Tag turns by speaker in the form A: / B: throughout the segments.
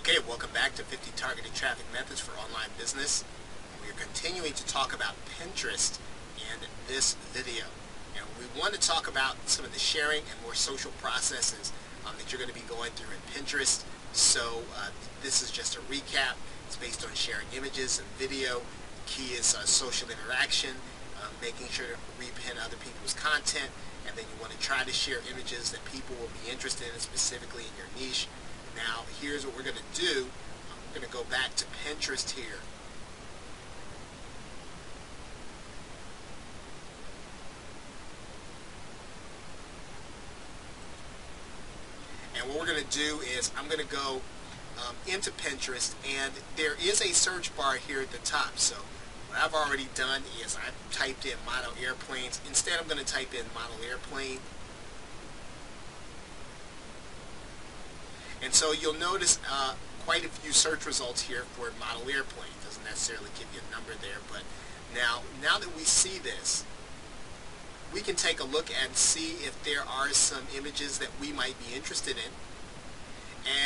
A: Okay, welcome back to 50 Targeted Traffic Methods for Online Business. We are continuing to talk about Pinterest in this video. And we want to talk about some of the sharing and more social processes that you're going to be going through in Pinterest. So this is just a recap. It's based on sharing images and video. The key is social interaction, making sure to repin other people's content, and then you want to try to share images that people will be interested in, specifically in your niche. Now, here's what we're going to do. We're going to go back to Pinterest here. And what we're going to do is I'm going to go into Pinterest, and there is a search bar here at the top. So what I've already done is I've typed in model airplanes. Instead, I'm going to type in model airplane. And so you'll notice quite a few search results here for model airplane. It doesn't necessarily give you a number there, but now that we see this, we can take a look and see if there are some images that we might be interested in.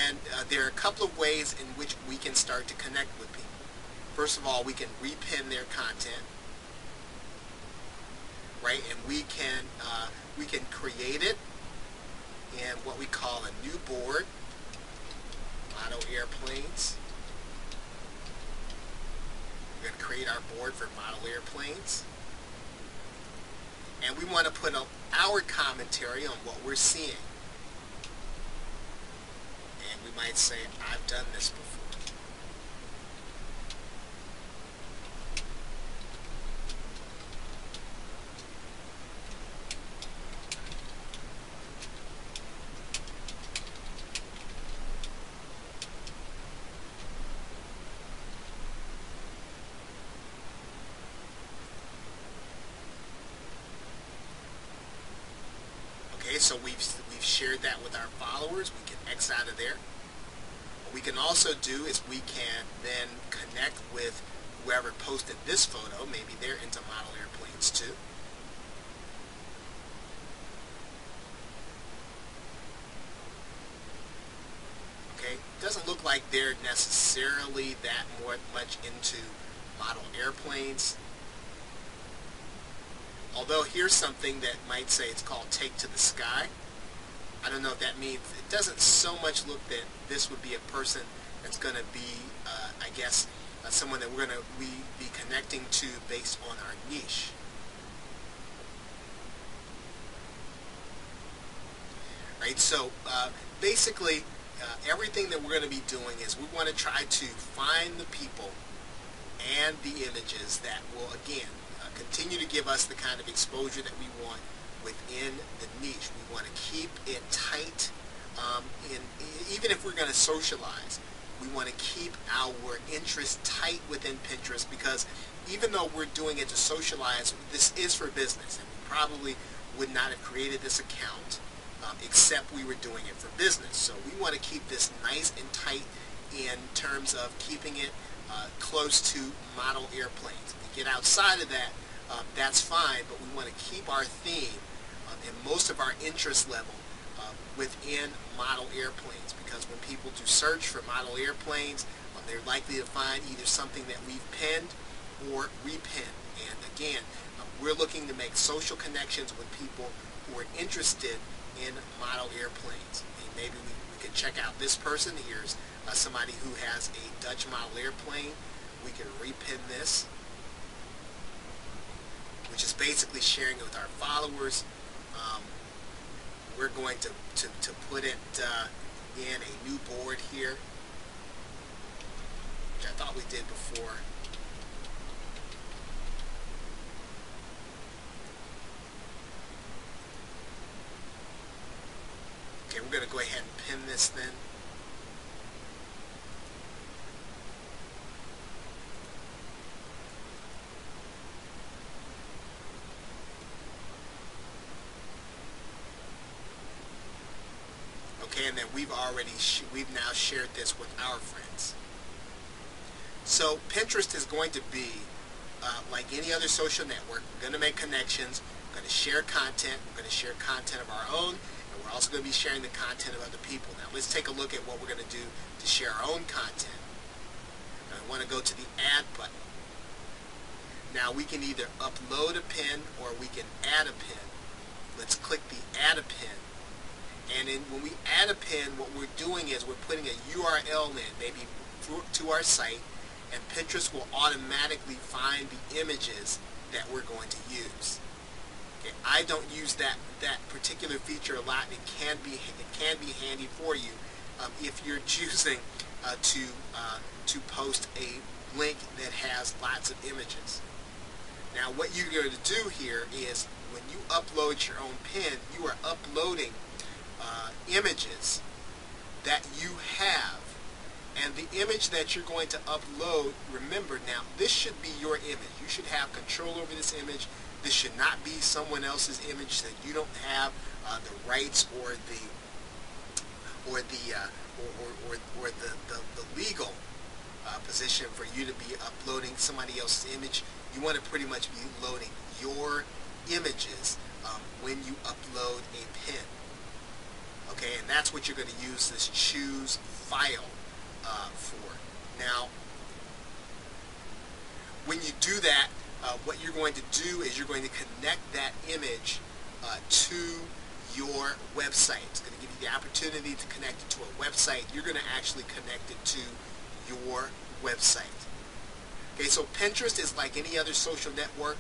A: And there are a couple of ways in which we can start to connect with people. First of all, we can repin their content, right? And we can create it in what we call a new board. Model airplanes. We're going to create our board for model airplanes. And we want to put our commentary on what we're seeing. And we might say, I've done this before. Okay, so we've shared that with our followers. We can X out of there. What we can also do is we can then connect with whoever posted this photo. Maybe they're into model airplanes too. Okay, doesn't look like they're necessarily that much into model airplanes. Although here's something that might say it's called Take to the Sky. I don't know if that means, it doesn't so much look that this would be a person that's going to be, I guess, someone that we're going to be connecting to based on our niche. Right, so basically everything that we're going to be doing is we want to try to find the people and the images that will, again, continue to give us the kind of exposure that we want within the niche. We want to keep it tight. Even if we're going to socialize, we want to keep our interest tight within Pinterest, because even though we're doing it to socialize, this is for business, and we probably would not have created this account except we were doing it for business. So we want to keep this nice and tight in terms of keeping it close to model airplanes. If we get outside of that, that's fine, but we want to keep our theme and most of our interest level within model airplanes, because when people do search for model airplanes, they're likely to find either something that we've pinned or repinned. And again, we're looking to make social connections with people who are interested in model airplanes. And maybe we could check out this person. Here's somebody who has a Dutch model airplane. We can repin this, which is basically sharing it with our followers. We're going to put it in a new board here, which I thought we did before. Okay, we're going to go ahead and pin this then. Okay, and then we've now shared this with our friends. So Pinterest is going to be like any other social network. We're going to make connections. We're going to share content. We're going to share content of our own, and we're also going to be sharing the content of other people. Now let's take a look at what we're going to do to share our own content. Now we want to go to the add button. Now we can either upload a pin or we can add a pin. Let's click the add a pin. And then when we add a pin, what we're doing is we're putting a URL in, maybe to our site, and Pinterest will automatically find the images that we're going to use. Okay, I don't use that particular feature a lot. It can be handy for you if you're choosing to post a link that has lots of images. Now what you're going to do here is when you upload your own pin, you are uploading images that you have. And the image that you're going to upload, remember now, this should be your image. You should have control over this image. This should not be someone else's image that you don't have the rights or the legal position for you to be uploading somebody else's image. You want to pretty much be loading your images when you upload a pin. Okay, and that's what you're going to use this choose file for. Now, when you do that, what you're going to do is you're going to connect that image to your website. It's going to give you the opportunity to connect it to a website. You're going to actually connect it to your website. Okay, so Pinterest is like any other social network.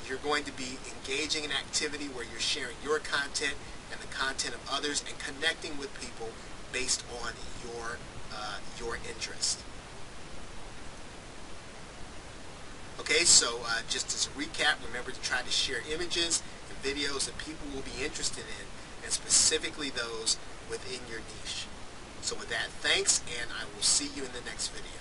A: You're going to be engaging in activity where you're sharing your content and the content of others and connecting with people based on your interest. Okay, so just as a recap, remember to try to share images and videos that people will be interested in, and specifically those within your niche. So with that, thanks, and I will see you in the next video.